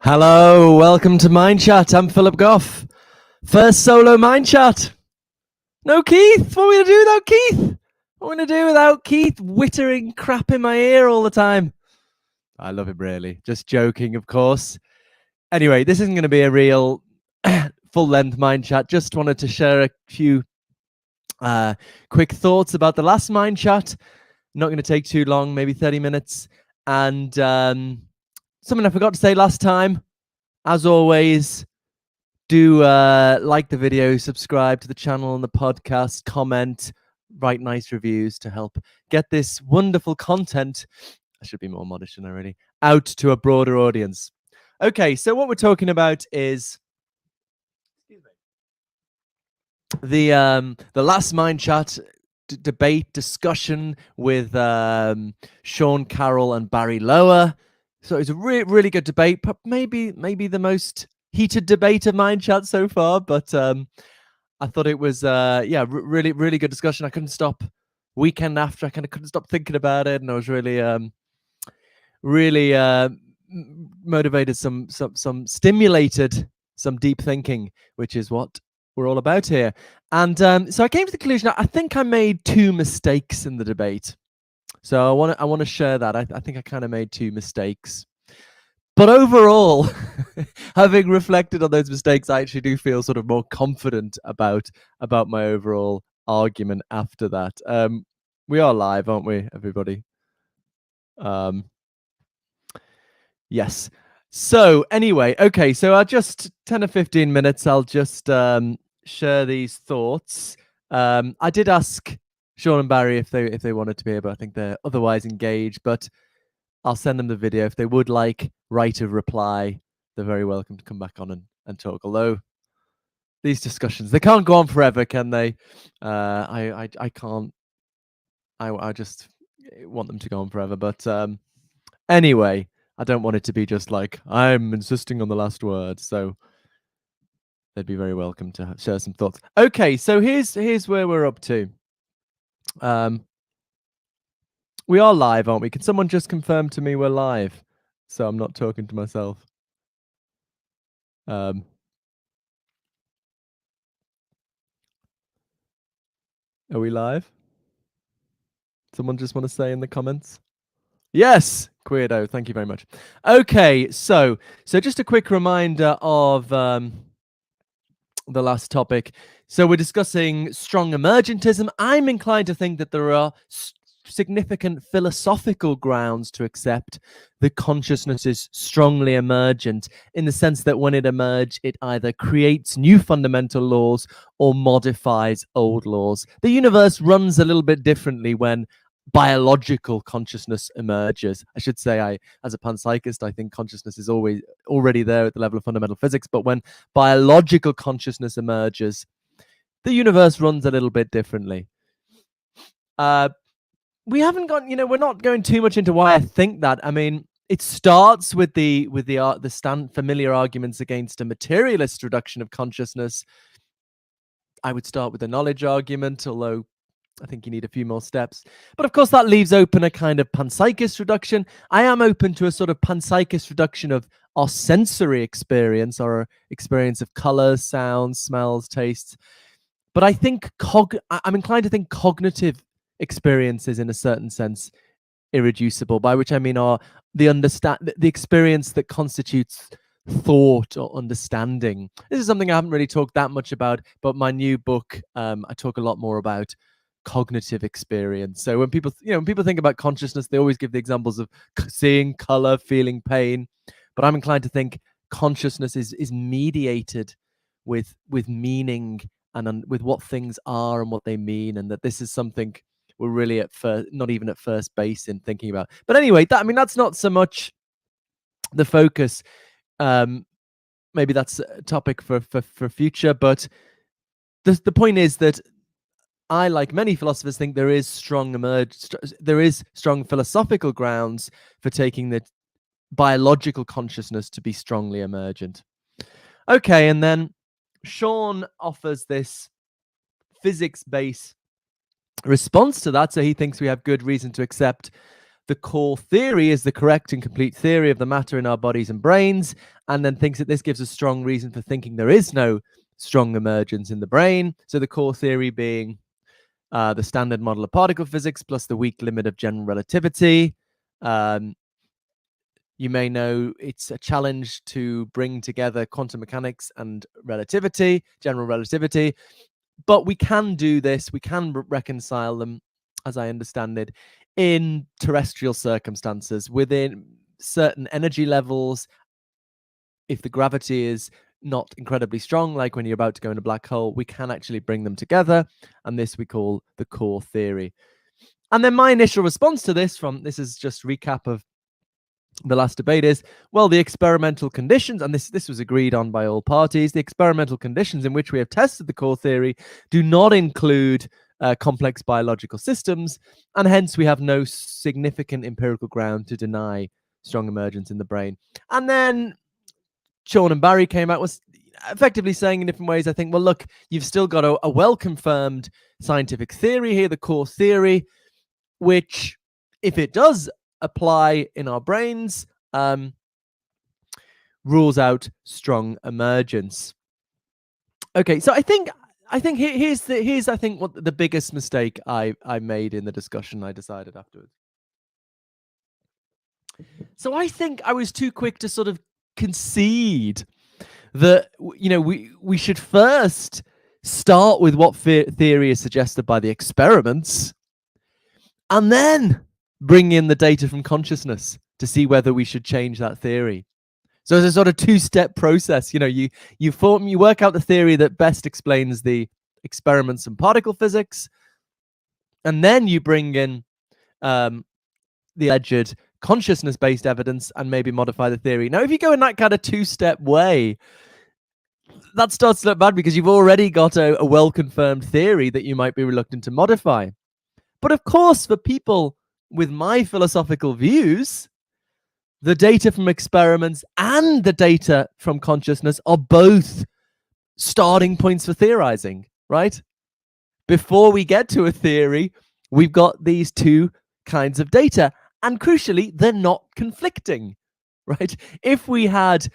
Hello, welcome to Mind Chat. I'm Philip Goff. First solo Mind Chat. No Keith. What are we going to do without Keith? What are we going to do without Keith whittering crap in my ear all the time? I love him, really. Just joking, of course. Anyway, this isn't going to be a real full-length Mind Chat. Just wanted to share a few quick thoughts about the last Mind Chat. Not going to take too long, maybe 30 minutes. And something I forgot to say last time, as always, do like the video, subscribe to the channel and the podcast, comment, write nice reviews to help get this wonderful content, I should be more modest than I really, out to a broader audience. Okay, so what we're talking about is the last Mind Chat debate discussion with Sean Carroll and Barry Loewer. So it's a really good debate, but maybe the most heated debate of Mind Chat so far. But I thought it was really good discussion. I couldn't stop. Weekend after, I kind of couldn't stop thinking about it, and I was really motivated, some stimulated some deep thinking, which is what we're all about here. And so I came to the conclusion, I think I made two mistakes in the debate. So I want to share that. I think I kind of made two mistakes. But overall, having reflected on those mistakes, I actually do feel sort of more confident about my overall argument after that. We are live, aren't we, everybody? Yes. So anyway, okay, so I'll just 10 or 15 minutes, I'll just share these thoughts. I did ask Sean and Barry if they wanted to be here, but I think they're otherwise engaged. But I'll send them the video. If they would like write a reply, they're very welcome to come back on and talk. Although these discussions, they can't go on forever, can they? I can't. I just want them to go on forever. But anyway, I don't want it to be just like, I'm insisting on the last word. So they'd be very welcome to share some thoughts. Okay, so here's where we're up to. We are live, aren't we? Can someone just confirm to me we're live, so I'm not talking to myself? Are we live? Someone just want to say in the comments? Yes, Queerdo, thank you very much. Okay, so just a quick reminder of the last topic. So we're discussing strong emergentism. I'm inclined to think that there are significant philosophical grounds to accept that consciousness is strongly emergent, in the sense that when it emerges, it either creates new fundamental laws or modifies old laws. The universe runs a little bit differently when biological consciousness emerges. I should say, as a panpsychist, I think consciousness is always already there at the level of fundamental physics, but when biological consciousness emerges, the universe runs a little bit differently. We haven't got, we're not going too much into why I think that. I mean, it starts with the familiar arguments against a materialist reduction of consciousness. I would start with the knowledge argument, although I think you need a few more steps. But of course, that leaves open a kind of panpsychist reduction. I am open to a sort of panpsychist reduction of our sensory experience, our experience of colors, sounds, smells, tastes. But I think I'm inclined to think cognitive experiences, in a certain sense, irreducible, by which I mean are the experience that constitutes thought or understanding. This is something I haven't really talked that much about, but my new book, I talk a lot more about cognitive experience. So when people think about consciousness, they always give the examples of seeing color, feeling pain, but I'm inclined to think consciousness is mediated with meaning and with what things are and what they mean, and that this is something we're really not even at first base in thinking about. But anyway, that's not so much the focus. Maybe that's a topic for future, but the point is that I, like many philosophers, think there is strong philosophical grounds for taking the biological consciousness to be strongly emergent. Okay, and then Sean offers this physics-based response to that. So he thinks we have good reason to accept the core theory is the correct and complete theory of the matter in our bodies and brains, and then thinks that this gives a strong reason for thinking there is no strong emergence in the brain. So the core theory being the standard model of particle physics plus the weak limit of general relativity. You may know it's a challenge to bring together quantum mechanics and relativity, general relativity, but we can do this. We can reconcile them, as I understand it, in terrestrial circumstances within certain energy levels. If the gravity is not incredibly strong, like when you're about to go in a black hole, we can actually bring them together, and this we call the core theory. And then my initial response to this, this is just recap of the last debate, is, well, the experimental conditions, and this was agreed on by all parties, the experimental conditions in which we have tested the core theory do not include complex biological systems, and hence we have no significant empirical ground to deny strong emergence in the brain. And then Sean and Barry came out with effectively saying in different ways, I think, well, look, you've still got a well-confirmed scientific theory here, the core theory, which, if it does apply in our brains, rules out strong emergence. Okay, so I think here's I think what the biggest mistake I made in the discussion. I decided afterwards. So I think I was too quick to sort of concede that, you know, we should first start with what theory is suggested by the experiments, and then bring in the data from consciousness to see whether we should change that theory. So it's a sort of two-step process. You know, you work out the theory that best explains the experiments and particle physics, and then you bring in the alleged consciousness-based evidence and maybe modify the theory. Now, if you go in that kind of two-step way, that starts to look bad because you've already got a well-confirmed theory that you might be reluctant to modify. But of course, for people with my philosophical views, the data from experiments and the data from consciousness are both starting points for theorizing, right? Before we get to a theory, we've got these two kinds of data, and crucially, they're not conflicting, right? If we had,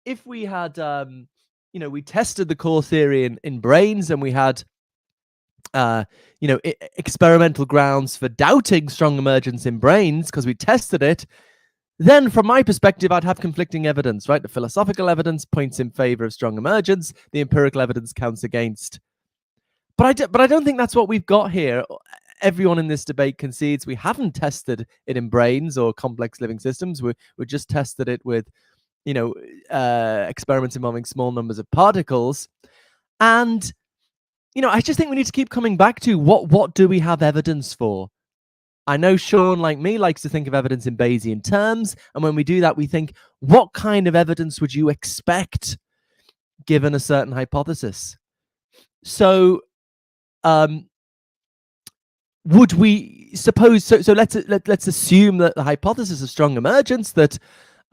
you know, we tested the core theory in brains, and we had, you know, experimental grounds for doubting strong emergence in brains because we tested it, then from my perspective, I'd have conflicting evidence, right? The philosophical evidence points in favor of strong emergence. The empirical evidence counts against. But I don't think that's what we've got here. Everyone in this debate concedes we haven't tested it in brains or complex living systems. We just tested it with, you know, experiments involving small numbers of particles. And, you know, I just think we need to keep coming back to what do we have evidence for? I know Sean, like me, likes to think of evidence in Bayesian terms. And when we do that, we think, what kind of evidence would you expect given a certain hypothesis? So would we suppose, so let's assume that the hypothesis of strong emergence, that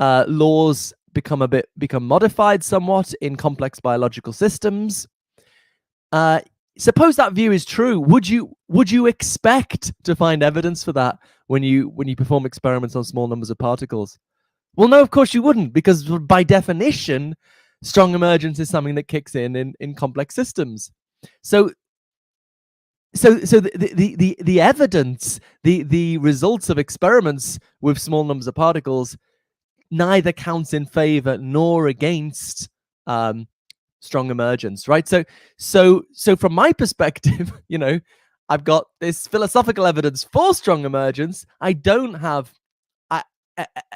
laws become modified somewhat in complex biological systems. Suppose that view is true. Would you expect to find evidence for that when you perform experiments on small numbers of particles? Well, no, of course you wouldn't, because by definition, strong emergence is something that kicks in complex systems. So the evidence, the results of experiments with small numbers of particles neither counts in favor nor against strong emergence, right? So from my perspective, you know, I've got this philosophical evidence for strong emergence. I don't have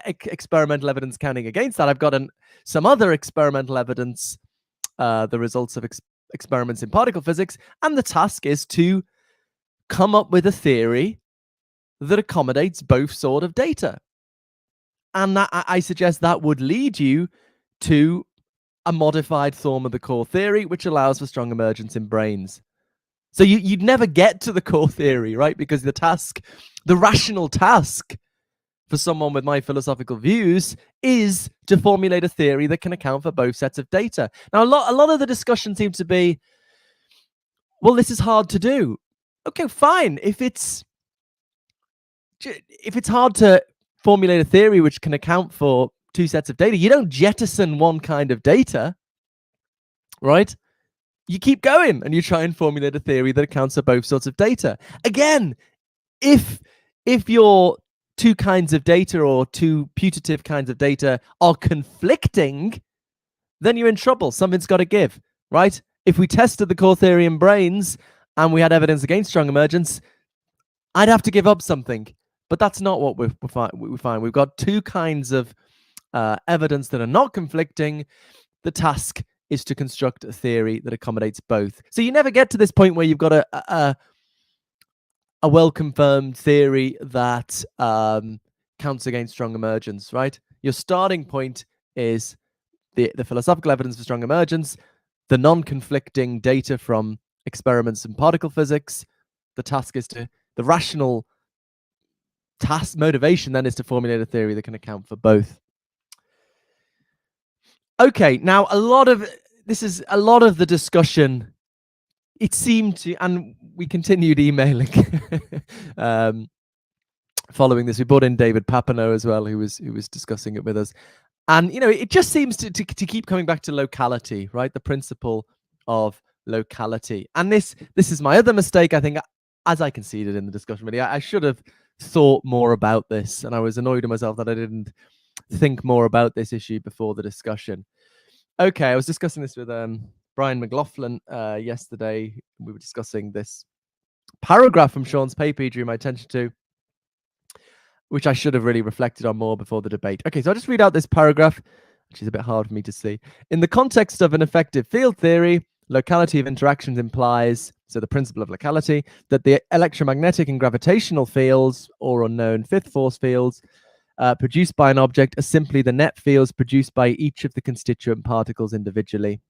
experimental evidence counting against that. I've got some other experimental evidence, the results of experiments in particle physics, and the task is to come up with a theory that accommodates both sort of data. And that, I suggest that would lead you to a modified form of the core theory, which allows for strong emergence in brains. So you'd never get to the core theory, right? Because the rational task for someone with my philosophical views is to formulate a theory that can account for both sets of data. Now, a lot of the discussion seems to be, well, this is hard to do. Okay, fine. If it's if it's hard to formulate a theory which can account for two sets of data, you don't jettison one kind of data, right? You keep going and you try and formulate a theory that accounts for both sorts of data. Again, if your two kinds of data or two putative kinds of data are conflicting, then you're in trouble. Something's got to give, right? If we tested the core theory in brains and we had evidence against strong emergence, I'd have to give up something. But that's not what we find. We've got two kinds of evidence that are not conflicting. The task is to construct a theory that accommodates both. So you never get to this point where you've got a well-confirmed theory that counts against strong emergence, right? Your starting point is the philosophical evidence for strong emergence, the non-conflicting data from experiments in particle physics. The task is the rational task motivation then is to formulate a theory that can account for both. Okay, now a lot of the discussion, it seemed to, and we continued emailing following this. We brought in David Papineau as well, who was discussing it with us. And, it just seems to keep coming back to locality, right? The principle of locality. And this is my other mistake, I think, as I conceded in the discussion, really. I should have thought more about this, and I was annoyed at myself that I didn't think more about this issue before the discussion. Okay, I was discussing this with Brian McLaughlin yesterday. We were discussing this paragraph from Sean's paper he drew my attention to, which I should have really reflected on more before the debate. Okay, so I'll just read out this paragraph, which is a bit hard for me to see. In the context of an effective field theory, locality of interactions implies, so the principle of locality, that the electromagnetic and gravitational fields, or unknown fifth force fields, produced by an object are simply the net fields produced by each of the constituent particles individually.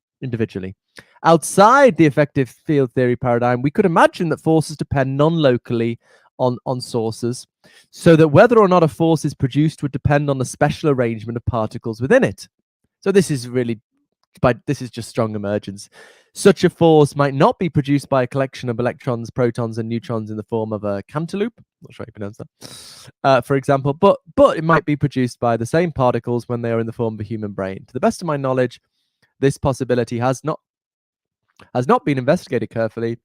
Outside the effective field theory paradigm, we could imagine that forces depend non-locally on sources, so that whether or not a force is produced would depend on the special arrangement of particles within it. So this is just strong emergence. Such a force might not be produced by a collection of electrons, protons, and neutrons in the form of a cantaloupe. Not sure how you pronounce that, for example, but it might be produced by the same particles when they are in the form of a human brain. To the best of my knowledge, this possibility has not been investigated carefully.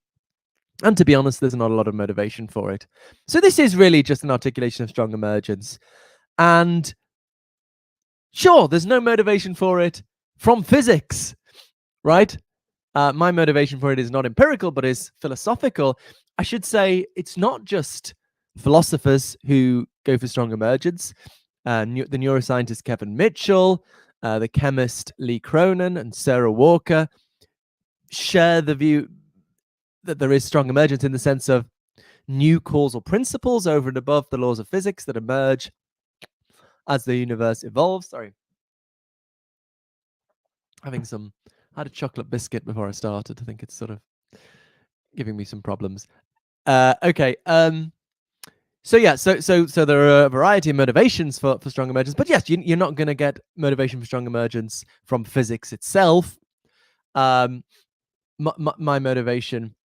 And to be honest, there's not a lot of motivation for it. So this is really just an articulation of strong emergence. And sure, there's no motivation for it from physics, right? My motivation for it is not empirical, but is philosophical. I should say it's not just philosophers who go for strong emergence. The neuroscientist Kevin Mitchell, the chemist Lee Cronin, and Sarah Walker share the view that there is strong emergence in the sense of new causal principles over and above the laws of physics that emerge as the universe evolves. Sorry. I had a chocolate biscuit before I started. I think it's sort of giving me some problems. Okay. So there are a variety of motivations for strong emergence, but yes, you're not going to get motivation for strong emergence from physics itself. My motivation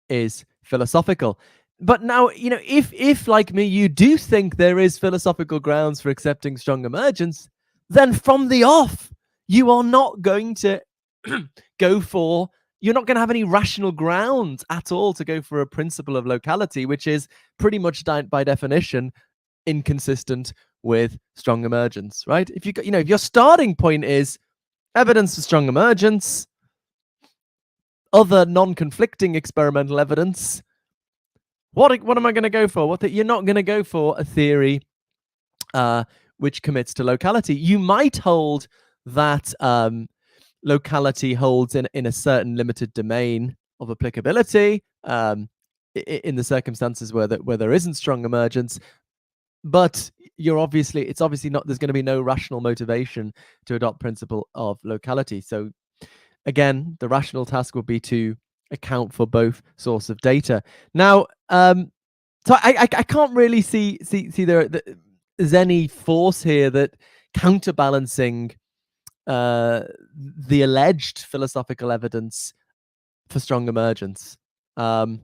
is philosophical. But now, if like me, you do think there is philosophical grounds for accepting strong emergence, then from the off, you are not going to you're not going to have any rational grounds at all to go for a principle of locality, which is pretty much by definition inconsistent with strong emergence, right? If if your starting point is evidence for strong emergence, other non-conflicting experimental evidence, what am I going to go for? You're not going to go for a theory which commits to locality. You might hold that locality holds in a certain limited domain of applicability in the circumstances where there isn't strong emergence, but it's obviously not. There's going to be no rational motivation to adopt principle of locality. So again, the rational task will be to account for both sources of data. Now, so I can't really see there's any force here that counterbalancing the alleged philosophical evidence for strong emergence. Of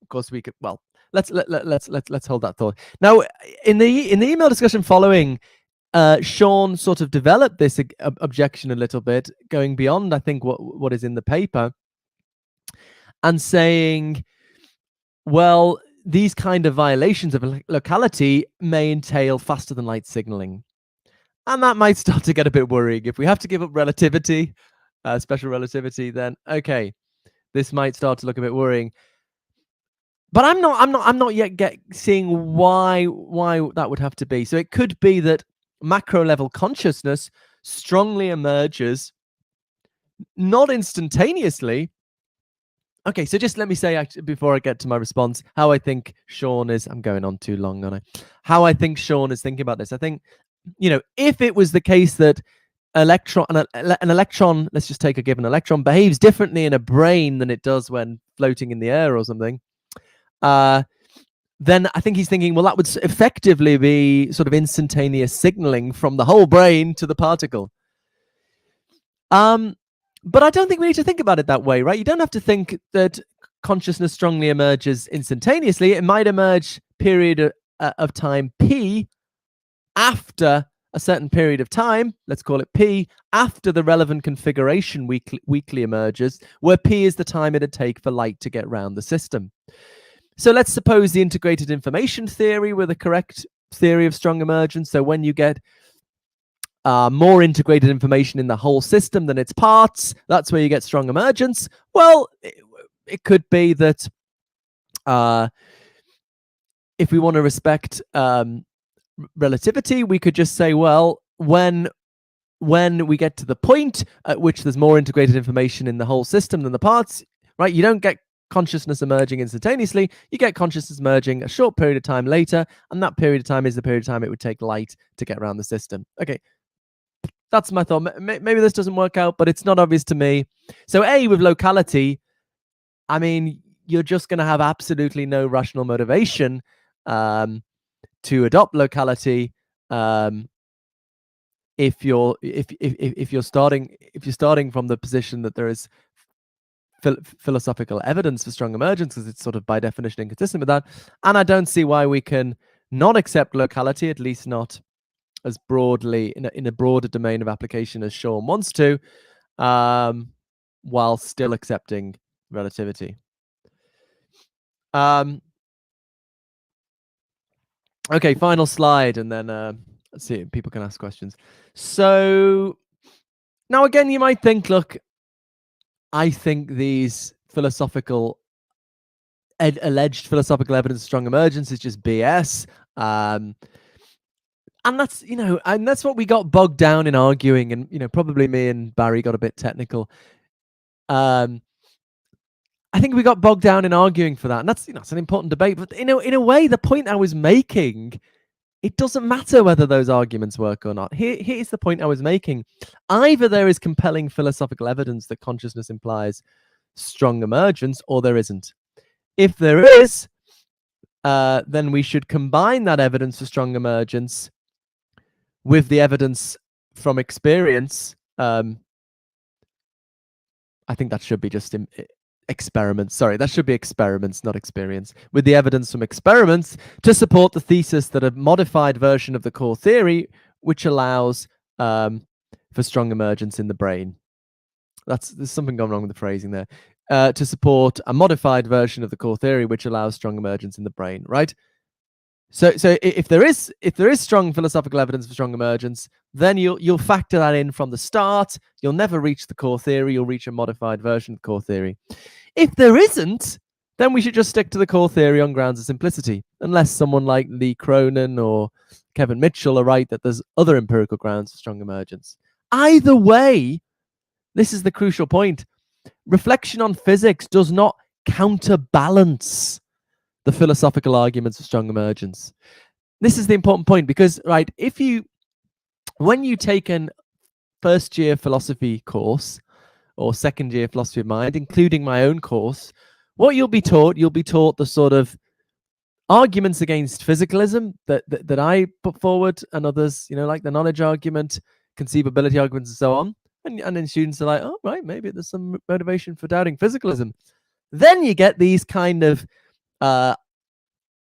course, we could. Well, let's hold that thought. Now, in the email discussion following, Sean sort of developed this objection a little bit, going beyond, I think, what is in the paper, and saying, well, these kind of violations of locality may entail faster than light signaling. And that might start to get a bit worrying. If we have to give up relativity, special relativity, then okay, this might start to look a bit worrying. But I'm not yet seeing why that would have to be. So it could be that macro level consciousness strongly emerges, not instantaneously. Okay, so just let me say, actually, before I get to my response, how I think Sean is. I'm going on too long, aren't I? How I think Sean is thinking about this. I think, if it was the case that an electron, let's just take a given electron, behaves differently in a brain than it does when floating in the air or something, then I think he's thinking, well, that would effectively be sort of instantaneous signaling from the whole brain to the particle. But I don't think we need to think about it that way, right? You don't have to think that consciousness strongly emerges instantaneously. It might emerge period of time P after a certain period of time, let's call it P, after the relevant configuration weakly emerges, where P is the time it'd take for light to get round the system. So let's suppose the integrated information theory were the correct theory of strong emergence. So when you get more integrated information in the whole system than its parts, that's where you get strong emergence. Well, it could be that if we want to respect relativity, we could just say, well, when we get to the point at which there's more integrated information in the whole system than the parts, right? You don't get consciousness emerging instantaneously. You get consciousness emerging a short period of time later, and that period of time is the period of time it would take light to get around the system. Okay, that's my thought. Maybe this doesn't work out, but it's not obvious to me. So with locality, I mean, you're just going to have absolutely no rational motivation to adopt locality if you're starting from the position that there is philosophical evidence for strong emergence, because it's sort of by definition inconsistent with that. And I don't see why we can not accept locality, at least not as broadly in a broader domain of application as Sean wants to, while still accepting relativity. Okay, final slide, and then let's see, people can ask questions. So now again, you might think, look, I think these alleged philosophical evidence of strong emergence is just BS. And that's, and that's what we got bogged down in arguing, and probably me and Barry got a bit technical. I think we got bogged down in arguing for that, and that's it's an important debate. But in a way, the point I was making, it doesn't matter whether those arguments work or not. Here's the point I was making: either there is compelling philosophical evidence that consciousness implies strong emergence, or there isn't. If there is, then we should combine that evidence for strong emergence with the evidence from experience. I think that should be just experiments. Sorry, that should be experiments, not experience. With the evidence from experiments to support the thesis that a modified version of the core theory, which allows for strong emergence in the brain. There's something going wrong with the phrasing there. To support a modified version of the core theory, which allows strong emergence in the brain, right? So if there is strong philosophical evidence for strong emergence, then you'll factor that in from the start. You'll never reach the core theory. You'll reach a modified version of the core theory. If there isn't, then we should just stick to the core theory on grounds of simplicity, unless someone like Lee Cronin or Kevin Mitchell are right that there's other empirical grounds for strong emergence. Either way, this is the crucial point. Reflection on physics does not counterbalance the philosophical arguments of strong emergence. This is the important point, because, right, when you take an first year philosophy course or second year philosophy of mind, including my own course, what you'll be taught the sort of arguments against physicalism that I put forward, and others, like the knowledge argument, conceivability arguments, and so on. And then students are like, oh, right, maybe there's some motivation for doubting physicalism. Then you get these kind of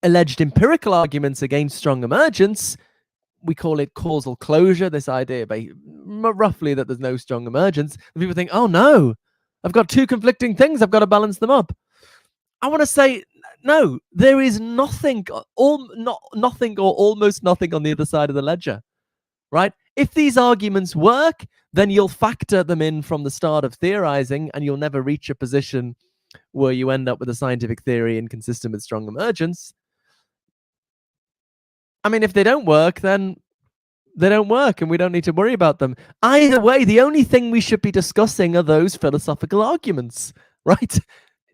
alleged empirical arguments against strong emergence, we call it causal closure, this idea roughly that there's no strong emergence. And people think, oh no, I've got two conflicting things, I've got to balance them up. I want to say, no, there is nothing, nothing or almost nothing on the other side of the ledger, right? If these arguments work, then you'll factor them in from the start of theorizing, and you'll never reach a position where you end up with a scientific theory inconsistent with strong emergence. I mean, if they don't work, then they don't work and we don't need to worry about them. Either way, the only thing we should be discussing are those philosophical arguments, right?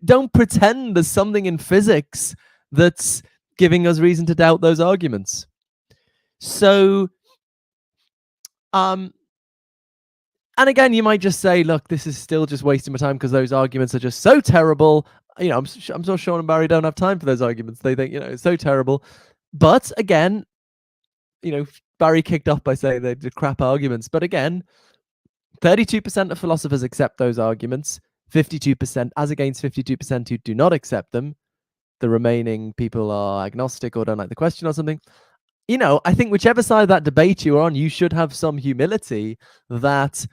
Don't pretend there's something in physics that's giving us reason to doubt those arguments. So, and again, you might just say, look, this is still just wasting my time because those arguments are just so terrible. You know, I'm sure Sean and Barry don't have time for those arguments. They think, you know, it's so terrible. But again, you know, Barry kicked off by saying they're crap arguments. But again, 32% of philosophers accept those arguments, 52%, as against 52% who do not accept them. The remaining people are agnostic or don't like the question or something. You know, I think whichever side of that debate you're on, you should have some humility that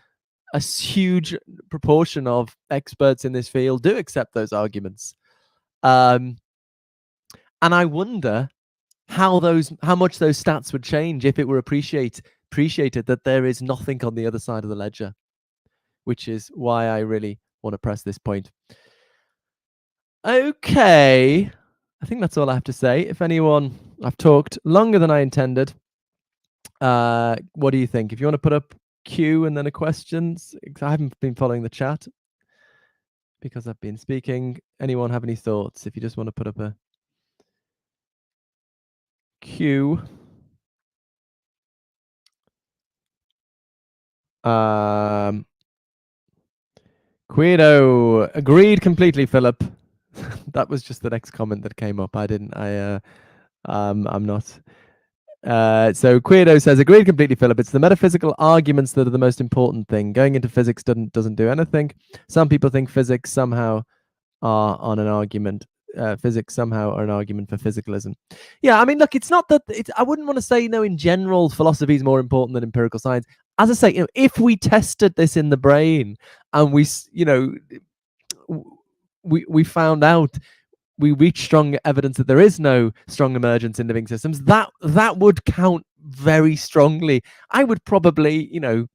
a huge proportion of experts in this field do accept those arguments. And I wonder how much those stats would change if it were appreciated that there is nothing on the other side of the ledger, which is why I really want to press this point. Okay, I think that's all I have to say. If anyone, I've talked longer than I intended. What do you think? If you want to put up Q and then a questions, I haven't been following the chat because I've been speaking. Anyone have any thoughts? If you just want to put up a Q. Guido, agreed completely, Philip. That was just the next comment that came up. I'm not. So Guido says, agreed completely, Philip. It's the metaphysical arguments that are the most important thing. Going into physics doesn't do anything. Some people think physics somehow are on an argument. Physics somehow are an argument for physicalism. Yeah, I mean, look, it's not that I wouldn't want to say, you know, in general, philosophy is more important than empirical science. As I say, you know, if we tested this in the brain and we, you know, we found out, we reached strong evidence that there is no strong emergence in living systems, that would count very strongly. I would probably, you know,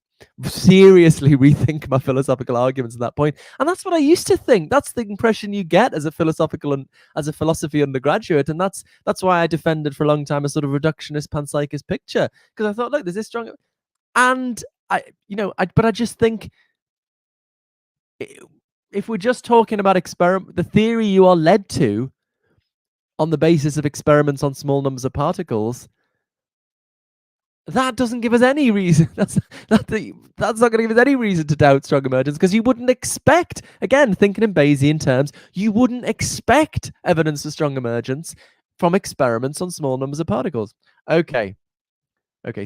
seriously rethink my philosophical arguments at that point. And that's what I used to think. That's the impression you get as a philosophy undergraduate. And that's why I defended for a long time a sort of reductionist panpsychist picture, because I thought, look, there's this strong, and but I just think if we're just talking about the theory you are led to on the basis of experiments on small numbers of particles, that doesn't give us any reason. That's not going to give us any reason to doubt strong emergence, because you wouldn't expect, again, thinking in Bayesian terms, you wouldn't expect evidence of strong emergence from experiments on small numbers of particles. Okay,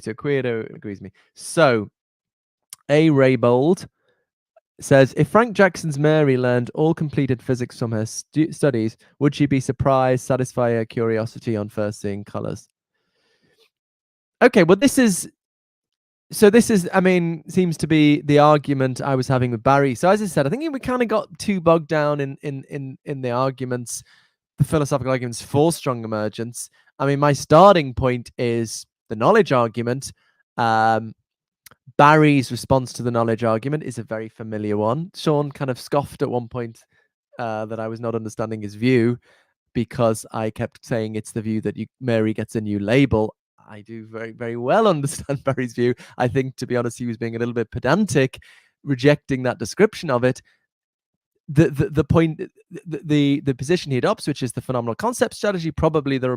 so Guido agrees with me. So, A. Raybold says, if Frank Jackson's Mary learned all completed physics from her studies, would she be surprised, satisfy her curiosity on first seeing colors? Okay, well, this is, I mean, seems to be the argument I was having with Barry. So as I said, I think we kind of got too bogged down in the arguments, the philosophical arguments for strong emergence. I mean, my starting point is the knowledge argument. Barry's response to the knowledge argument is a very familiar one. Sean kind of scoffed at one point that I was not understanding his view, because I kept saying it's the view that Mary gets a new label. I do very, very well understand Barry's view. I think, to be honest, he was being a little bit pedantic, rejecting that description of it. The point, the position he adopts, which is the phenomenal concept strategy, probably the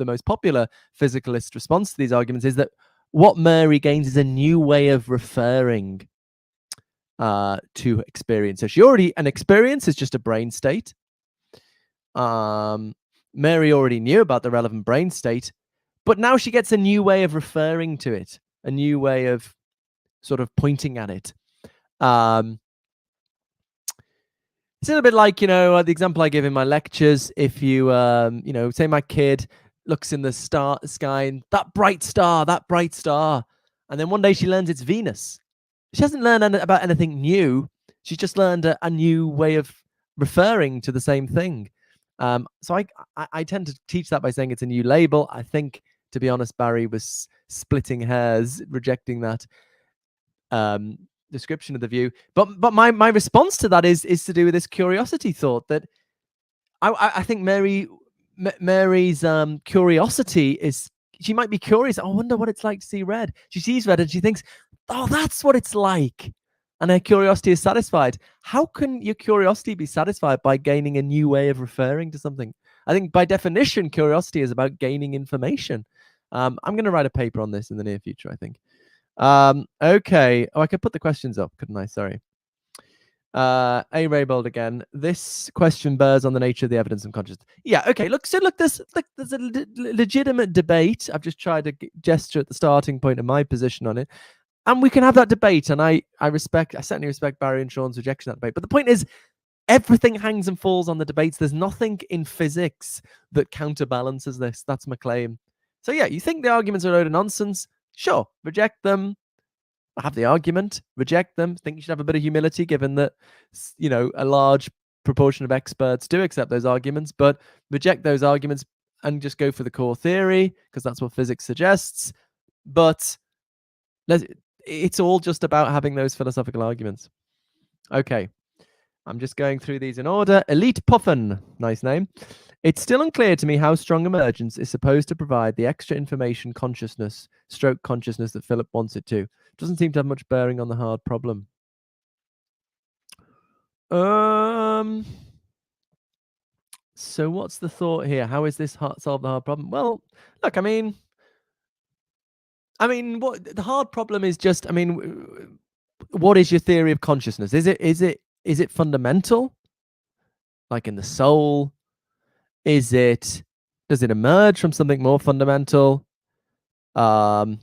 most popular physicalist response to these arguments, is that what Mary gains is a new way of referring to experience. So an experience is just a brain state. Mary already knew about the relevant brain state, but now she gets a new way of referring to it, a new way of sort of pointing at it. It's a little bit like, the example I give in my lectures. If you, say my kid looks in the sky and that bright star, and then one day she learns it's Venus. She hasn't learned about anything new. She's just learned a new way of referring to the same thing. So I tend to teach that by saying it's a new label. I think, to be honest, Barry was splitting hairs, rejecting that description of the view. But my response to that is to do with this curiosity thought that I think Mary's curiosity is, she might be curious. I wonder what it's like to see red. She sees red and she thinks, oh, that's what it's like. And her curiosity is satisfied. How can your curiosity be satisfied by gaining a new way of referring to something? I think by definition, curiosity is about gaining information. I'm going to write a paper on this in the near future, I think. Okay. Oh, I could put the questions up, couldn't I? Sorry. A Raybold again. This question bears on the nature of the evidence and consciousness. Yeah. Okay. Look. There's a legitimate debate. I've just tried to gesture at the starting point of my position on it, and we can have that debate. And I certainly respect Barry and Sean's rejection of that debate. But the point is, everything hangs and falls on the debates. There's nothing in physics that counterbalances this. That's my claim. So yeah, you think the arguments are a load of nonsense? Sure, reject them. Have the argument, reject them. Think you should have a bit of humility, given that a large proportion of experts do accept those arguments, but reject those arguments and just go for the core theory because that's what physics suggests. But it's all just about having those philosophical arguments. Okay, I'm just going through these in order. Elite Puffin, nice name. It's still unclear to me how strong emergence is supposed to provide the extra information stroke consciousness that Philip wants it to. Doesn't seem to have much bearing on the hard problem. So what's the thought here? How is this solve the hard problem? Well, look, I mean, what the hard problem is just, what is your theory of consciousness? Is it fundamental? Like in the soul? Does it emerge from something more fundamental? If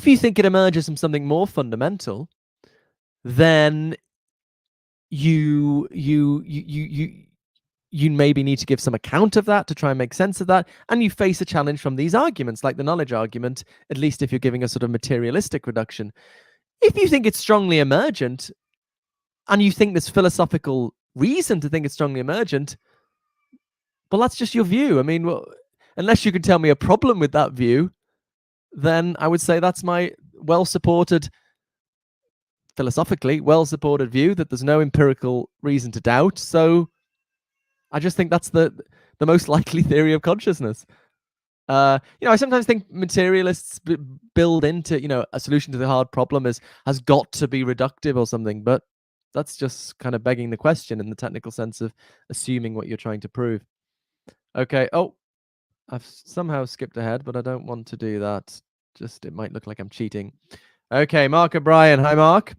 you think it emerges from something more fundamental, then you maybe need to give some account of that to try and make sense of that, and you face a challenge from these arguments, like the knowledge argument, at least if you're giving a sort of materialistic reduction. If you think it's strongly emergent, and you think there's philosophical reason to think it's strongly emergent, well, that's just your view. Unless you can tell me a problem with that view, then I would say that's my philosophically well-supported view that there's no empirical reason to doubt. So I just think that's the most likely theory of consciousness. I sometimes think materialists build into, a solution to the hard problem has got to be reductive or something, but that's just kind of begging the question in the technical sense of assuming what you're trying to prove. Okay. Oh, I've somehow skipped ahead, but I don't want to do that. Just, it might look like I'm cheating. Okay, Mark O'Brien. Hi, Mark.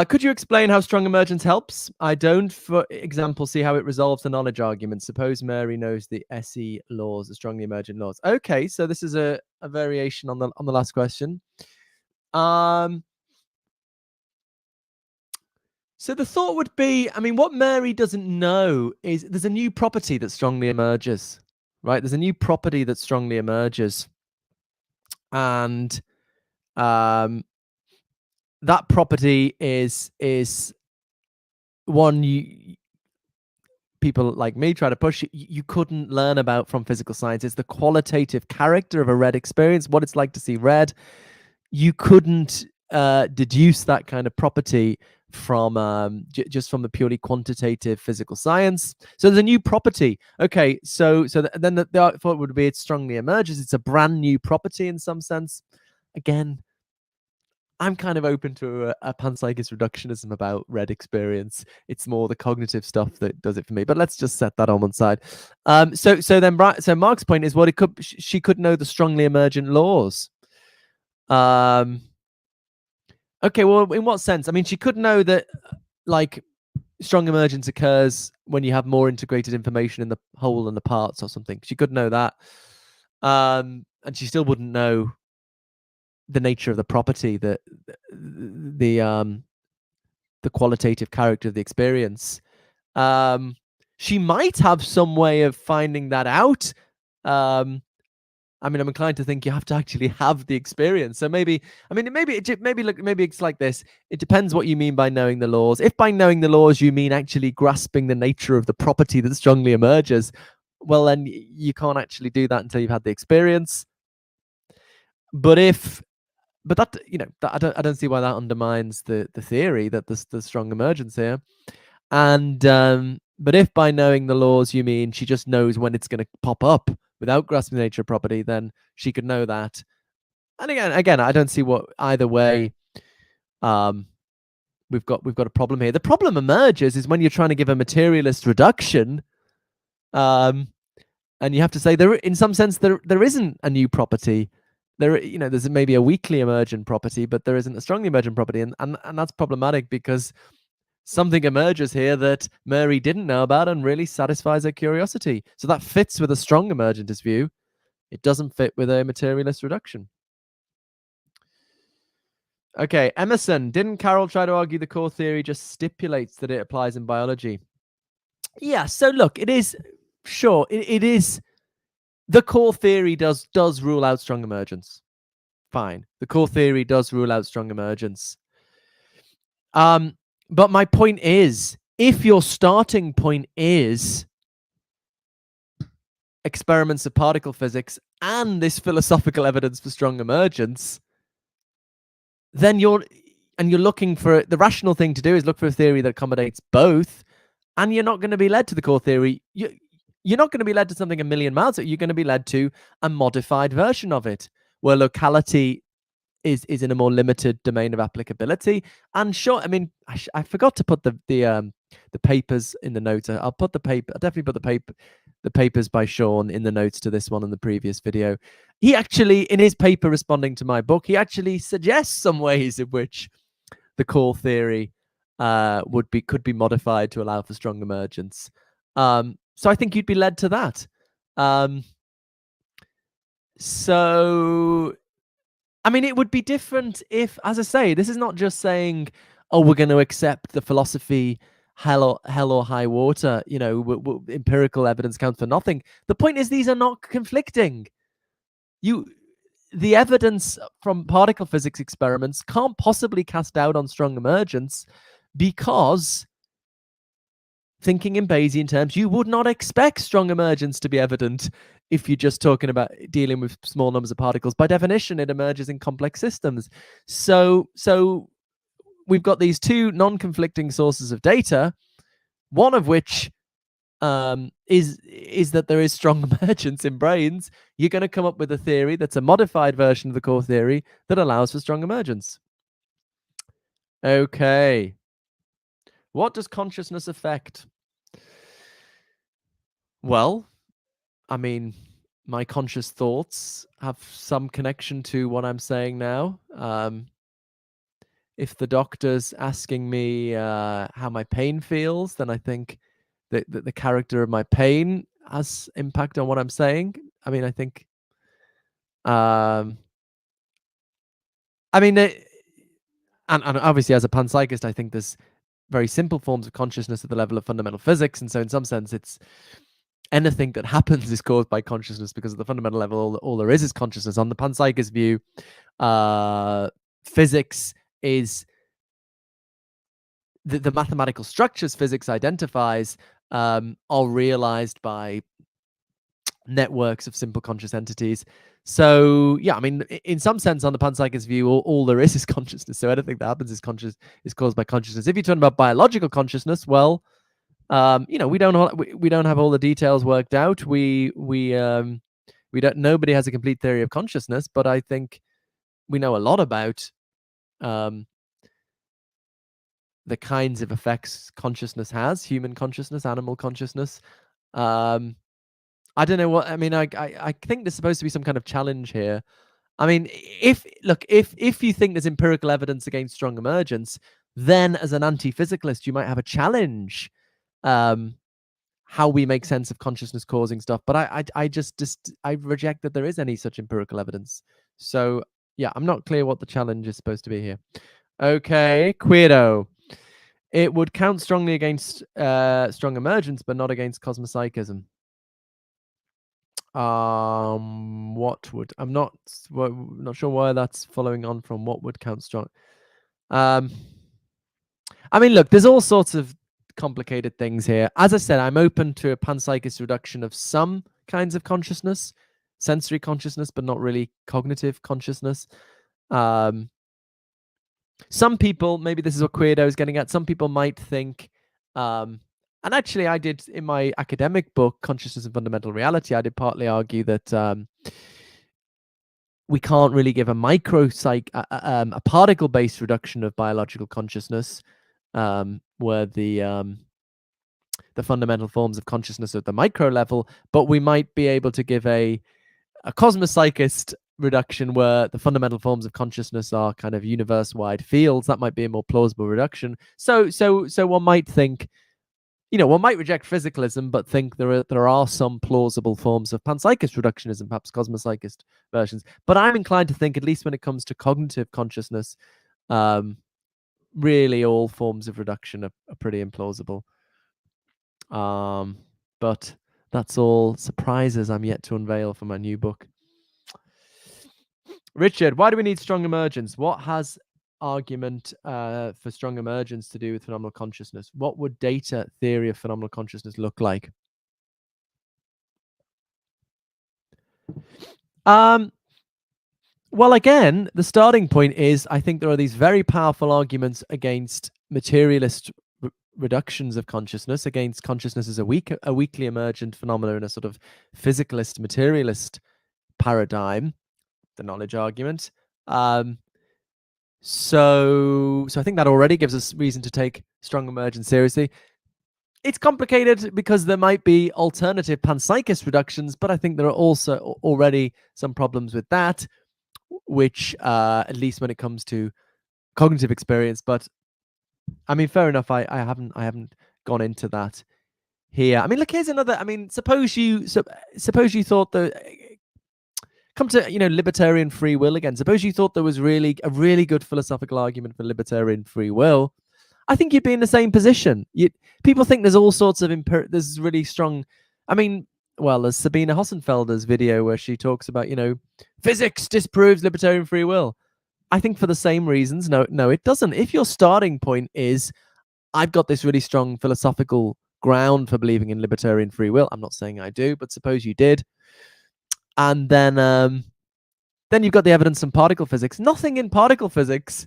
Could you explain how strong emergence helps? I don't, for example, see how it resolves the knowledge argument. Suppose Mary knows the SE laws, the strongly emergent laws. Okay, so this is a variation on the last question. So the thought would be, what Mary doesn't know is there's a new property that strongly emerges, right? There's a new property that strongly emerges. And that property is one people like me try to push. You couldn't learn about from physical science. It's the qualitative character of a red experience, what it's like to see red. You couldn't deduce that kind of property from just from the purely quantitative physical science. So there's a new property. Okay, so then the thought would be it strongly emerges. It's a brand new property in some sense. Again, I'm kind of open to a panpsychist reductionism about red experience. It's more the cognitive stuff that does it for me. But let's just set that on one side. So Mark's point is, what she could know the strongly emergent laws. Okay, well, in what sense? She could know that, like, strong emergence occurs when you have more integrated information in the whole and the parts or something. She could know that. And she still wouldn't know the nature of the property that the the qualitative character of the experience. She might have some way of finding that out. I mean, I'm inclined to think you have to actually have the experience. So maybe it's like this. It depends what you mean by knowing the laws. If by knowing the laws you mean actually grasping the nature of the property that strongly emerges, well, then you can't actually do that until you've had the experience. But that, I don't see why that undermines the theory that there's the strong emergence here. And but if by knowing the laws you mean she just knows when it's going to pop up without grasping the nature of property, then she could know that. And again, I don't see what either way. We've got a problem here. The problem emerges is when you're trying to give a materialist reduction, and you have to say in some sense there isn't a new property. There's maybe a weakly emergent property, but there isn't a strongly emergent property, and that's problematic because something emerges here that Mary didn't know about and really satisfies her curiosity. So that fits with a strong emergentist view. It doesn't fit with a materialist reduction. Okay, Emerson, didn't Carroll try to argue the core theory just stipulates that it applies in biology? Yeah, so look, it is, sure, it is, the core theory does rule out strong emergence. Fine, the core theory does rule out strong emergence. But my point is, if your starting point is experiments of particle physics and this philosophical evidence for strong emergence, then you're looking for the rational thing to do is look for a theory that accommodates both, and you're not going to be led to the core theory. You're not going to be led to something a million miles. You're going to be led to a modified version of it, where locality is in a more limited domain of applicability. And sure, I mean, I forgot to put the papers in the notes. I'll definitely put the papers by Sean in the notes to this one in the previous video. He actually, in his paper responding to my book, he actually suggests some ways in which the core theory could be modified to allow for strong emergence. So I think you'd be led to that. So I mean, it would be different if, as I say, this is not just saying, oh, we're going to accept the philosophy hell or high water, empirical evidence counts for nothing. The point is, these are not conflicting. The evidence from particle physics experiments can't possibly cast doubt on strong emergence, because thinking in Bayesian terms, you would not expect strong emergence to be evident if you're just talking about dealing with small numbers of particles. By definition, it emerges in complex systems. So we've got these two non-conflicting sources of data, one of which is that there is strong emergence in brains. You're going to come up with a theory that's a modified version of the core theory that allows for strong emergence. Okay. What does consciousness affect? Well, I mean, my conscious thoughts have some connection to what I'm saying now. If the doctor's asking me how my pain feels, then I think that the character of my pain has impact on what I'm saying. I mean, I think, and obviously as a panpsychist, I think there's very simple forms of consciousness at the level of fundamental physics. And so in some sense, it's anything that happens is caused by consciousness, because at the fundamental level, all there is consciousness. On the panpsychist view, physics is the mathematical structures physics identifies are realized by networks of simple conscious entities. So yeah, I mean, in some sense, on the panpsychist view, all there is consciousness. So anything that happens is caused by consciousness. If you're talking about biological consciousness, well, we don't have all the details worked out. Nobody has a complete theory of consciousness, but I think we know a lot about the kinds of effects consciousness has: human consciousness, animal consciousness. I don't know what I mean. I think there's supposed to be some kind of challenge here. I mean, if you think there's empirical evidence against strong emergence, then as an anti-physicalist, you might have a challenge. How we make sense of consciousness causing stuff, but I reject that there is any such empirical evidence. So yeah, I'm not clear what the challenge is supposed to be here. Okay, Queerdo. It would count strongly against strong emergence, but not against cosmopsychism. What would I'm not sure why that's following on from what would count strong. I mean, look, there's all sorts of complicated things here. As I said, I'm open to a panpsychist reduction of some kinds of consciousness, sensory consciousness, but not really cognitive consciousness. Some people, maybe this is what Queerdo is getting at, some people might think, and actually I did in my academic book, Consciousness and Fundamental Reality, I did partly argue that we can't really give a particle-based reduction of biological consciousness, where the fundamental forms of consciousness at the micro level, but we might be able to give a cosmopsychist reduction where the fundamental forms of consciousness are kind of universe-wide fields. That might be a more plausible reduction. So one might think, one might reject physicalism, but think there are some plausible forms of panpsychist reductionism, perhaps cosmopsychist versions. But I'm inclined to think, at least when it comes to cognitive consciousness, really all forms of reduction are pretty implausible. But that's all surprises I'm yet to unveil for my new book. Richard, why do we need strong emergence? What has argument for strong emergence to do with phenomenal consciousness? What would data theory of phenomenal consciousness look like? Well, again, the starting point is I think there are these very powerful arguments against materialist reductions of consciousness, against consciousness as a weakly emergent phenomena in a sort of physicalist, materialist paradigm, the knowledge argument. So I think that already gives us reason to take strong emergence seriously. It's complicated because there might be alternative panpsychist reductions, but I think there are also already some problems with that, which at least when it comes to cognitive experience. But I mean, fair enough. I haven't gone into that here. I mean, look, here's another. I mean, suppose you thought that. Come to libertarian free will again. Suppose you thought there was a really good philosophical argument for libertarian free will. I think you'd be in the same position. People think there's all sorts of there's really strong. I mean, well, there's Sabine Hossenfelder's video where she talks about physics disproves libertarian free will. I think for the same reasons, no, it doesn't. If your starting point is, I've got this really strong philosophical ground for believing in libertarian free will. I'm not saying I do, but suppose you did. And then you've got the evidence from particle physics. Nothing in particle physics.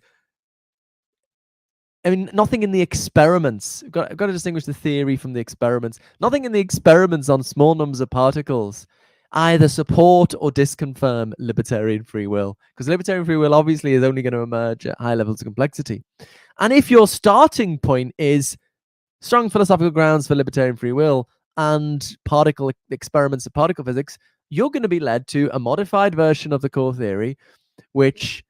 I mean, nothing in the experiments. I've got to distinguish the theory from the experiments. Nothing in the experiments on small numbers of particles either support or disconfirm libertarian free will, because libertarian free will obviously is only going to emerge at high levels of complexity. And if your starting point is strong philosophical grounds for libertarian free will and particle experiments of particle physics, you're going to be led to a modified version of the core theory, which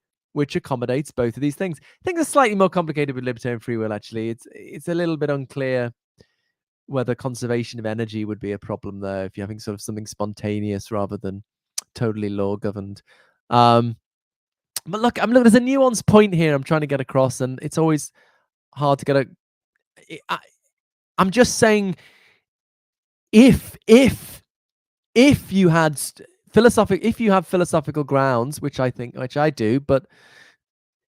accommodates both of these things. Things are slightly more complicated with libertarian free will, actually. It's a little bit unclear whether conservation of energy would be a problem there if you're having sort of something spontaneous rather than totally law governed. But look, there's a nuanced point here I'm trying to get across, and it's always hard to get I'm just saying, if you have philosophical grounds, which I do, but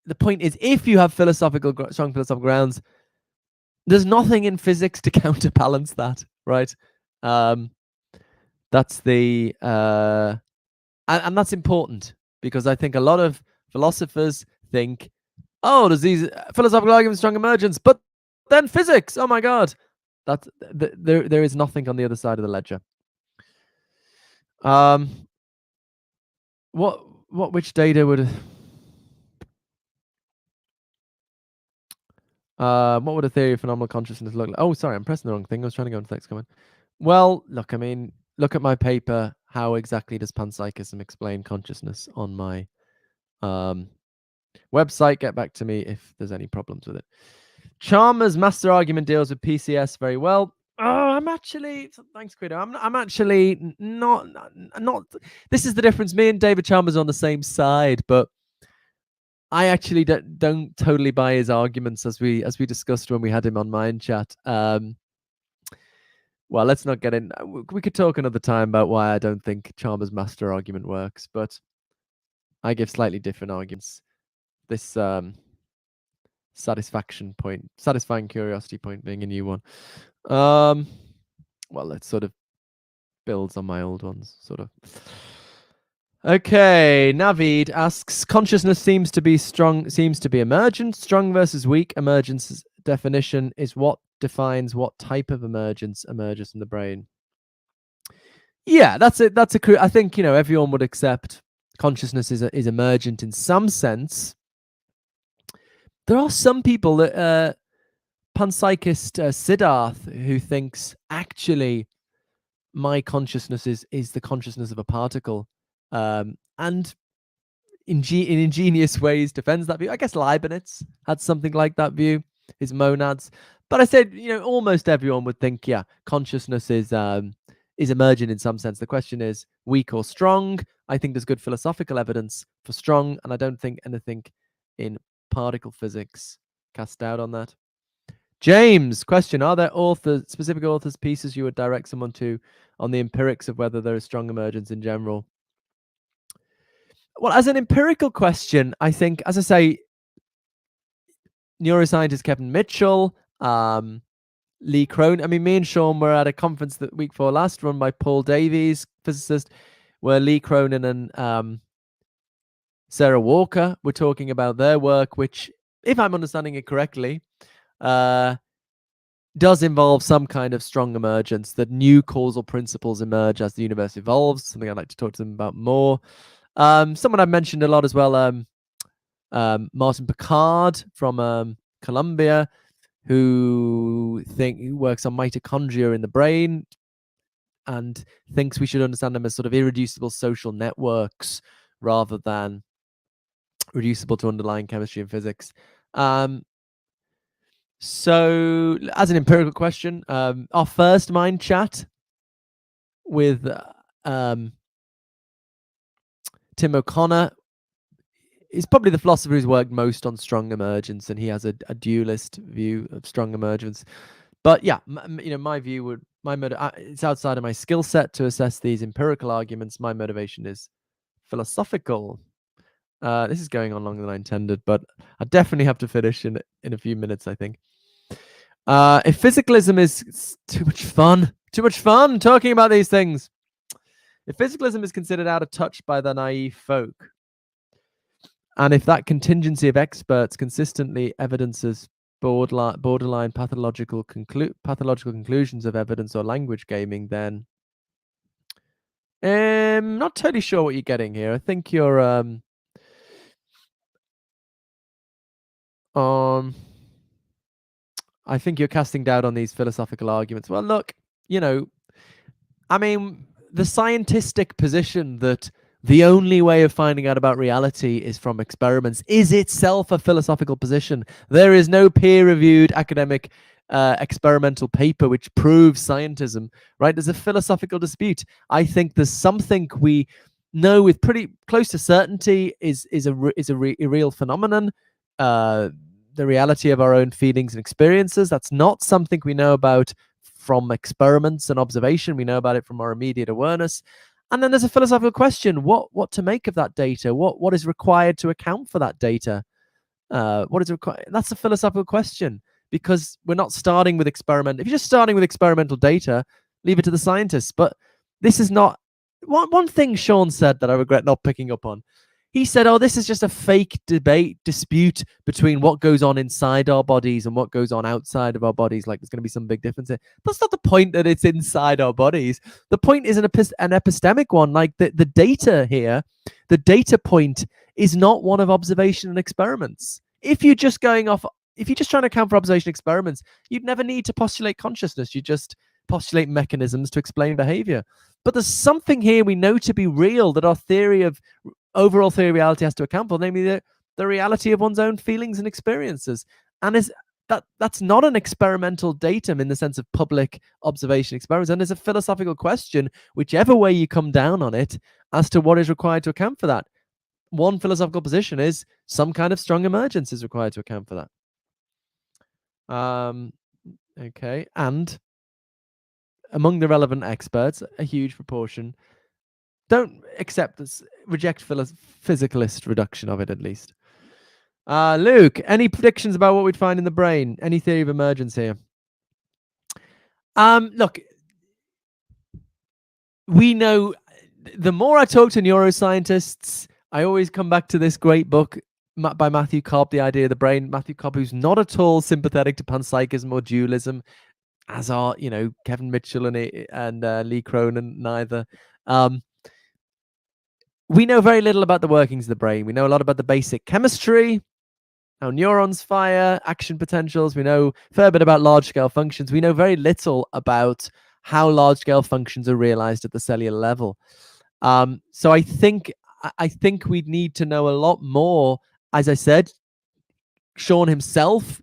the point is, if you have strong philosophical grounds, there's nothing in physics to counterbalance that, right? That's the and that's important, because I think a lot of philosophers think, oh, there's these philosophical arguments, strong emergence, but then physics, oh my god, there is nothing on the other side of the ledger. Which data would what would a theory of phenomenal consciousness look like? Oh, sorry, I'm pressing the wrong thing. I was trying to go into the next comment. Well, look, I mean, look at my paper. How exactly does panpsychism explain consciousness on my website? Get back to me if there's any problems with it. Chalmers' master argument deals with PCS very well. Oh, I'm actually, thanks, Credo. I'm actually not. This is the difference. Me and David Chalmers are on the same side, but I actually don't totally buy his arguments as we discussed when we had him on Mind Chat. Well, let's not get in. We could talk another time about why I don't think Chalmers' master argument works, but I give slightly different arguments. This satisfying curiosity point being a new one. Well, let's sort of builds on my old ones, sort of. Okay, Navid asks, consciousness seems to be emergent. Strong versus weak. Emergence's definition is what defines what type of emergence emerges in the brain. Yeah, that's it. I think, everyone would accept consciousness is emergent in some sense. There are some people that panpsychist Siddharth, who thinks actually my consciousness is the consciousness of a particle, and in ingenious ways defends that view. I guess Leibniz had something like that view, his monads. But I said, almost everyone would think, yeah, consciousness is emergent in some sense. The question is weak or strong. I think there's good philosophical evidence for strong, and I don't think anything in particle physics cast doubt on that. James, question: are there specific authors' pieces you would direct someone to on the empirics of whether there is strong emergence in general? Well, as an empirical question, I think, as I say, neuroscientist Kevin Mitchell, Lee Cronin. I mean, me and Sean were at a conference the week before last, run by Paul Davies, physicist, where Lee Cronin and Sarah Walker were talking about their work, which, if I'm understanding it correctly, does involve some kind of strong emergence, that new causal principles emerge as the universe evolves, something I'd like to talk to them about more. Someone I've mentioned a lot as well, Martin Picard from Columbia, who works on mitochondria in the brain and thinks we should understand them as sort of irreducible social networks rather than reducible to underlying chemistry and physics. So, as an empirical question, our first Mind Chat with Tim O'Connor is probably the philosopher who's worked most on strong emergence, and he has a dualist view of strong emergence. But yeah, my view would, it's outside of my skill set to assess these empirical arguments. My motivation is philosophical. This is going on longer than I intended, but I definitely have to finish in a few minutes, I think. If physicalism is too much fun talking about these things. If physicalism is considered out of touch by the naive folk, and if that contingency of experts consistently evidences borderline pathological conclusions of evidence or language gaming, then I'm not totally sure what you're getting here. I think you're I think you're casting doubt on these philosophical arguments. Well, look, I mean, the scientific position that the only way of finding out about reality is from experiments is itself a philosophical position. There is no peer-reviewed academic experimental paper which proves scientism, right? There's a philosophical dispute. I think there's something we know with pretty close to certainty is a real phenomenon. The reality of our own feelings and experiences. That's not something we know about from experiments and observation. We know about it from our immediate awareness. And then there's a philosophical question: what to make of that data? What is required to account for that data? What is required? That's a philosophical question, because we're not starting with experiment. If you're just starting with experimental data, leave it to the scientists. But this is not one thing Sean said that I regret not picking up on. He said, oh, this is just a fake dispute between what goes on inside our bodies and what goes on outside of our bodies. Like there's going to be some big difference here. That's not the point, that it's inside our bodies. The point is an epistemic one. Like the data here, the data point is not one of observation and experiments. If you're just trying to account for observation experiments, you'd never need to postulate consciousness. You just postulate mechanisms to explain behavior. But there's something here we know to be real that our overall theory of reality has to account for, namely the reality of one's own feelings and experiences. And that's not an experimental datum in the sense of public observation experiments. And there's a philosophical question, whichever way you come down on it, as to what is required to account for that. one philosophical position is some kind of strong emergence is required to account for that. Okay, and among the relevant experts, a huge proportion don't accept this, reject physicalist reduction of it, at least. Luke, any predictions about what we'd find in the brain? Any theory of emergence here? Look, we know, the more I talk to neuroscientists, I always come back to this great book by Matthew Cobb, The Idea of the Brain. Matthew Cobb, who's not at all sympathetic to panpsychism or dualism, as are, Kevin Mitchell and Lee Cronin, neither. We know very little about the workings of the brain. We know a lot about the basic chemistry, how neurons fire, action potentials. We know a fair bit about large-scale functions. We know very little about how large-scale functions are realized at the cellular level. So I think we'd need to know a lot more. As I said, Sean himself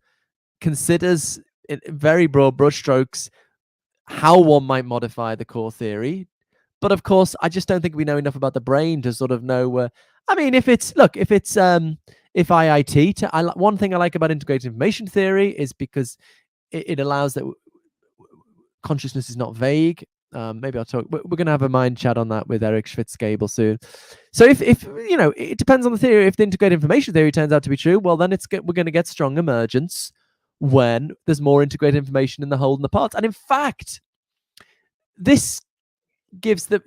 considers, in very broad brushstrokes, how one might modify the core theory. But of course, I just don't think we know enough about the brain to sort of know. I mean, if IIT, one thing I like about integrated information theory is because it allows that consciousness is not vague. Maybe I'll talk. We're going to have a mind chat on that with Eric Schwitzgable soon. So if it depends on the theory. If the integrated information theory turns out to be true, well, then we're going to get strong emergence when there's more integrated information in the whole and the parts. And in fact, this gives the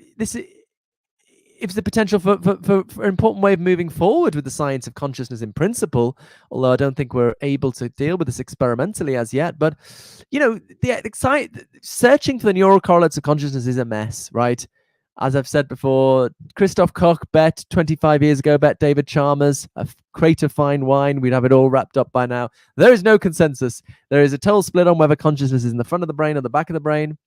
potential for an important way of moving forward with the science of consciousness in principle, although I don't think we're able to deal with this experimentally as yet. But, searching for the neural correlates of consciousness is a mess, right? As I've said before, Christoph Koch bet 25 years ago, bet David Chalmers, a crate of fine wine, we'd have it all wrapped up by now. There is no consensus. There is a total split on whether consciousness is in the front of the brain or the back of the brain.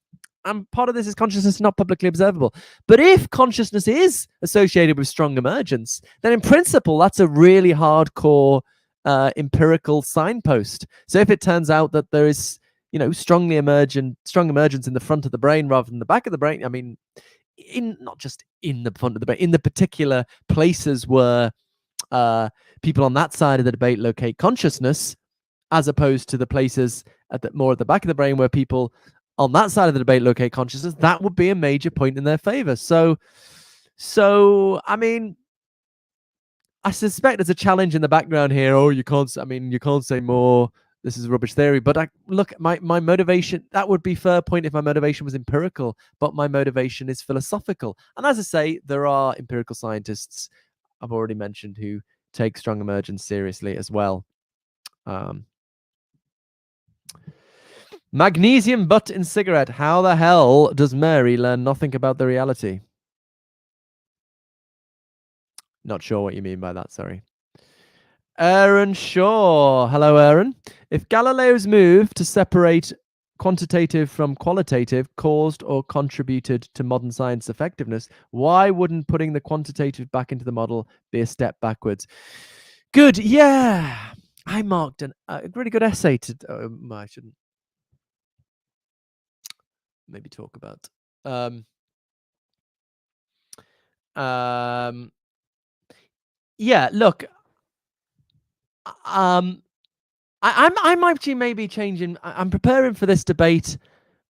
And part of this is consciousness not publicly observable. But if consciousness is associated with strong emergence, then in principle, that's a really hardcore empirical signpost. So if it turns out that there is, strong emergence in the front of the brain rather than the back of the brain, I mean, not just in the front of the brain, in the particular places where people on that side of the debate locate consciousness, as opposed to the places more at the back of the brain where people on that side of the debate locate consciousness, that would be a major point in their favor. So I mean, I suspect there's a challenge in the background here. Oh, you can't say more. This is a rubbish theory. But my motivation, that would be a fair point if my motivation was empirical, but my motivation is philosophical. And as I say, there are empirical scientists I've already mentioned who take strong emergence seriously as well. Magnesium butt in cigarette. How the hell does Mary learn nothing about the reality? Not sure what you mean by that, sorry. Aaron Shaw. Hello, Aaron. If Galileo's move to separate quantitative from qualitative caused or contributed to modern science effectiveness, why wouldn't putting the quantitative back into the model be a step backwards? Good. Yeah. I marked a really good essay I shouldn't maybe talk about. Yeah, look, I'm actually maybe changing. I'm preparing for this debate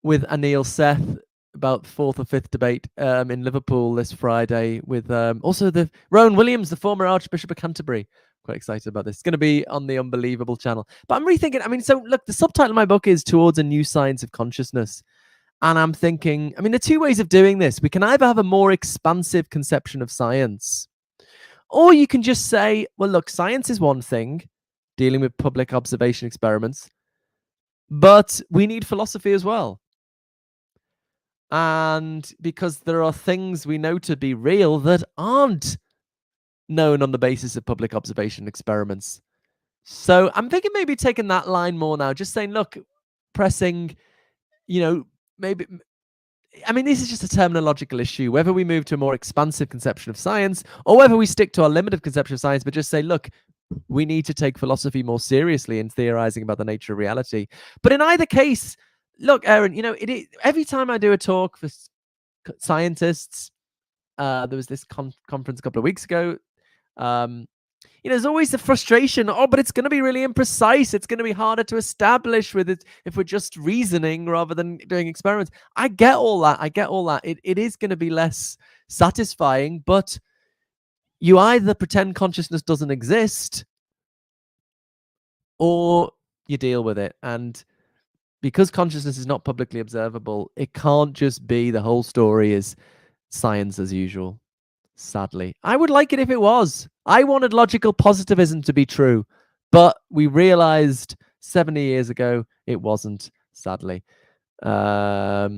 with Anil Seth about the 4th or 5th debate in Liverpool this Friday with also the Rowan Williams, the former Archbishop of Canterbury. Quite excited about this. It's going to be on the Unbelievable channel. But I'm rethinking. I mean, so look, the subtitle of my book is Towards a New Science of Consciousness. And I'm thinking, I mean, there are two ways of doing this. We can either have a more expansive conception of science, or you can just say, well, look, science is one thing, dealing with public observation experiments, but we need philosophy as well. And because there are things we know to be real that aren't known on the basis of public observation experiments. So I'm thinking maybe taking that line more now, just saying, look, pressing, maybe, I mean, this is just a terminological issue, whether we move to a more expansive conception of science or whether we stick to our limited conception of science, but just say, look, we need to take philosophy more seriously in theorizing about the nature of reality. But in either case, look, Aaron, every time I do a talk for scientists, there was this conference a couple of weeks ago. There's always the frustration. Oh, but it's going to be really imprecise. It's going to be harder to establish with it if we're just reasoning rather than doing experiments. I get all that. It is going to be less satisfying, but you either pretend consciousness doesn't exist or you deal with it. And because consciousness is not publicly observable, it can't just be the whole story is science as usual. Sadly, I would like it if it was. I wanted logical positivism to be true, but we realized 70 years ago it wasn't, sadly. But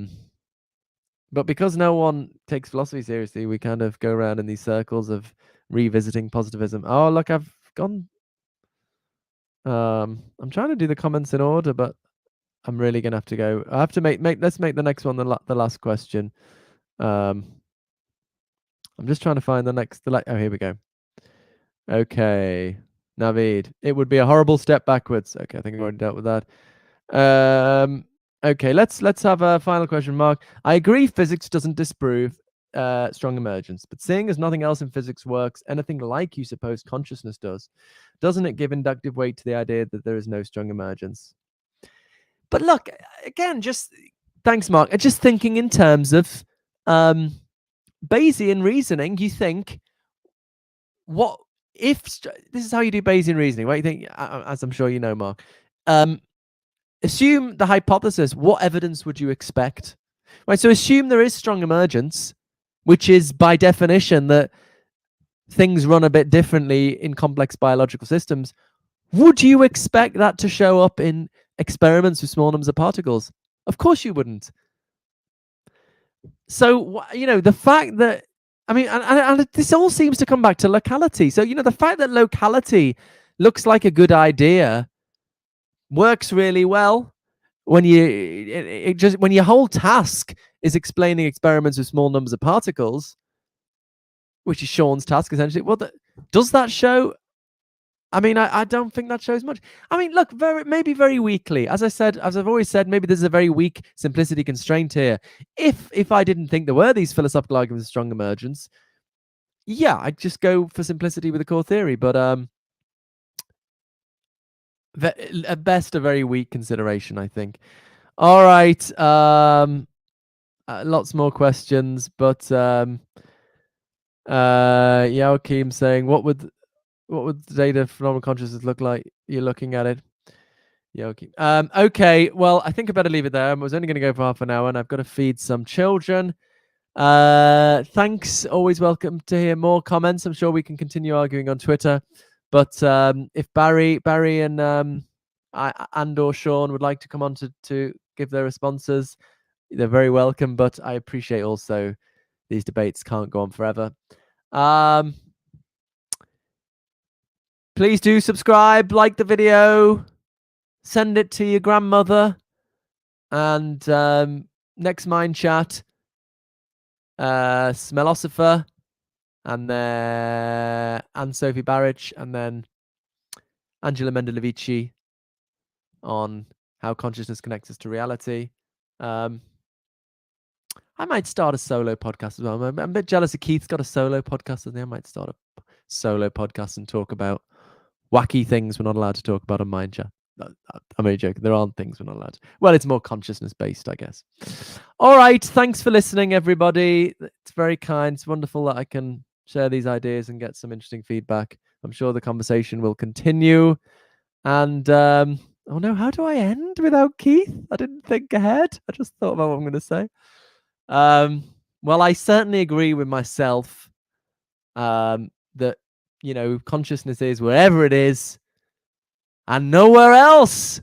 because no one takes philosophy seriously, we kind of go around in these circles of revisiting positivism. Oh, look, I've gone. I'm trying to do the comments in order, but I'm really gonna have to go. I have to let's make the next one the last question. I'm just trying to find oh, here we go. Okay, Naveed. It would be a horrible step backwards. Okay, I think I've already dealt with that. Okay, let's have a final question, Mark. I agree physics doesn't disprove strong emergence, but seeing as nothing else in physics works anything like you suppose consciousness does, doesn't it give inductive weight to the idea that there is no strong emergence? But look, again, thanks, Mark. Just thinking in terms of Bayesian reasoning, you think, what if this is how you do Bayesian reasoning? What do you think? As I'm sure you know, Mark. Assume the hypothesis. What evidence would you expect? Right. So assume there is strong emergence, which is by definition that things run a bit differently in complex biological systems. Would you expect that to show up in experiments with small numbers of particles? Of course you wouldn't. So, the fact that, and this all seems to come back to locality. So, the fact that locality looks like a good idea works really well when when your whole task is explaining experiments with small numbers of particles, which is Sean's task essentially. Well, does that show? I don't think that shows much. Look, maybe very weakly. As I've always said, maybe there's a very weak simplicity constraint here. If I didn't think there were these philosophical arguments of strong emergence, yeah, I'd just go for simplicity with the core theory. But at best, a very weak consideration, I think. All right. Lots more questions, but Joachim saying, what would the data phenomenal consciousness look like? You're looking at it. Yeah, okay. Okay, well, I think I better leave it there. I was only going to go for half an hour, and I've got to feed some children. Thanks. Always welcome to hear more comments. I'm sure we can continue arguing on Twitter. But if Barry and or Sean would like to come on to give their responses, they're very welcome. But I appreciate also these debates can't go on forever. Please do subscribe, like the video, send it to your grandmother, and next Mind Chat, Smellosopher, and then Anne-Sophie Barrich, and then Angela Mendelevici on how consciousness connects us to reality. I might start a solo podcast as well. I'm a bit jealous of Keith's got a solo podcast. I think I might start a solo podcast and talk about wacky things we're not allowed to talk about on Mind Chat. I'm only joking. There aren't things we're not allowed to. Well, it's more consciousness based, I guess. All right. Thanks for listening, everybody. It's very kind. It's wonderful that I can share these ideas and get some interesting feedback. I'm sure the conversation will continue. And oh no, how do I end without Keith? I didn't think ahead. I just thought about what I'm going to say. Well, I certainly agree with myself that, consciousness is wherever it is and nowhere else.